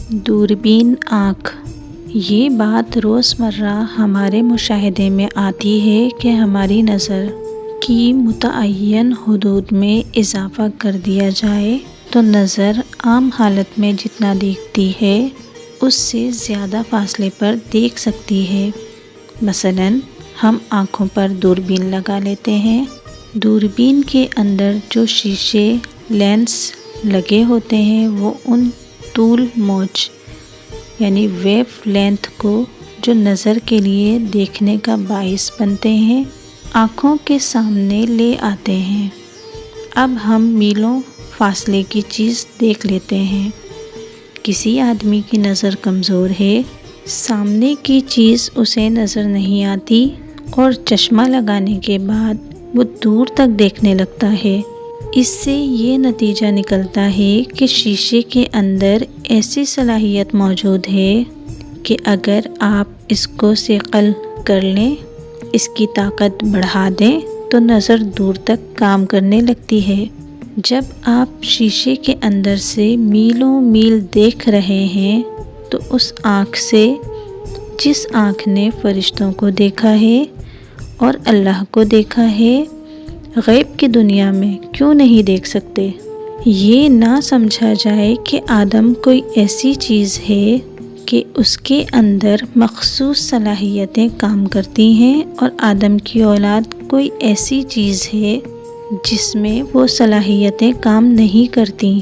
دوربین آنکھ۔ یہ بات روزمرہ ہمارے مشاہدے میں آتی ہے کہ ہماری نظر کی متعین حدود میں اضافہ کر دیا جائے تو نظر عام حالت میں جتنا دیکھتی ہے اس سے زیادہ فاصلے پر دیکھ سکتی ہے۔ مثلاً ہم آنکھوں پر دوربین لگا لیتے ہیں۔ دوربین کے اندر جو شیشے لینس لگے ہوتے ہیں وہ ان طول موج یعنی ویو لینتھ کو جو نظر کے لیے دیکھنے کا باعث بنتے ہیں آنکھوں کے سامنے لے آتے ہیں۔ اب ہم میلوں فاصلے کی چیز دیکھ لیتے ہیں۔ کسی آدمی کی نظر کمزور ہے، سامنے کی چیز اسے نظر نہیں آتی اور چشمہ لگانے کے بعد وہ دور تک دیکھنے لگتا ہے۔ اس سے یہ نتیجہ نکلتا ہے کہ شیشے کے اندر ایسی صلاحیت موجود ہے کہ اگر آپ اس کو صقل کر لیں، اس کی طاقت بڑھا دیں تو نظر دور تک کام کرنے لگتی ہے۔ جب آپ شیشے کے اندر سے میلوں میل دیکھ رہے ہیں تو اس آنکھ سے جس آنکھ نے فرشتوں کو دیکھا ہے اور اللہ کو دیکھا ہے، غیب کی دنیا میں کیوں نہیں دیکھ سکتے؟ یہ نہ سمجھا جائے کہ آدم کوئی ایسی چیز ہے کہ اس کے اندر مخصوص صلاحیتیں کام کرتی ہیں اور آدم کی اولاد کوئی ایسی چیز ہے جس میں وہ صلاحیتیں کام نہیں کرتی۔